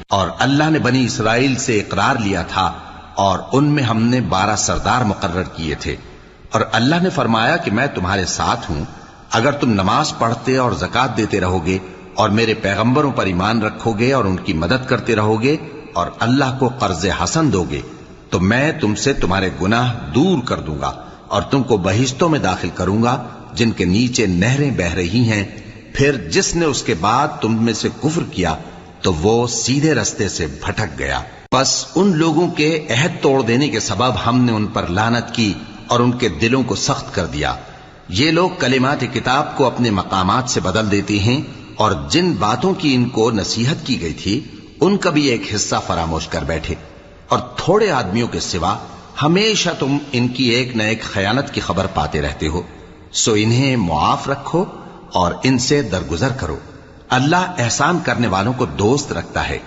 اور اللہ نے بنی اسرائیل سے اقرار لیا تھا اور ان میں ہم نے 12 سردار مقرر کیے تھے، اور اللہ نے فرمایا کہ میں تمہارے ساتھ ہوں اگر تم نماز پڑھتے اور زکوٰۃ دیتے رہو گے اور میرے پیغمبروں پر ایمان رکھو گے اور ان کی مدد کرتے رہو گے اور اللہ کو قرض حسن دو گے تو میں تم سے تمہارے گناہ دور کر دوں گا اور تم کو بہشتوں میں داخل کروں گا جن کے نیچے نہریں بہ رہی ہیں۔ پھر جس نے اس کے بعد تم میں سے کفر کیا تو وہ سیدھے رستے سے بھٹک گیا۔ پس ان لوگوں کے عہد توڑ دینے کے سبب ہم نے ان پر لعنت کی اور ان کے دلوں کو سخت کر دیا۔ یہ لوگ کلمات کتاب کو اپنے مقامات سے بدل دیتے ہیں اور جن باتوں کی ان کو نصیحت کی گئی تھی ان کا بھی ایک حصہ فراموش کر بیٹھے، اور تھوڑے آدمیوں کے سوا ہمیشہ تم ان کی ایک نہ ایک خیانت کی خبر پاتے رہتے ہو، سو انہیں معاف رکھو اور ان سے درگزر کرو۔ اللہ احسان کرنے والوں کو دوست رکھتا ہے۔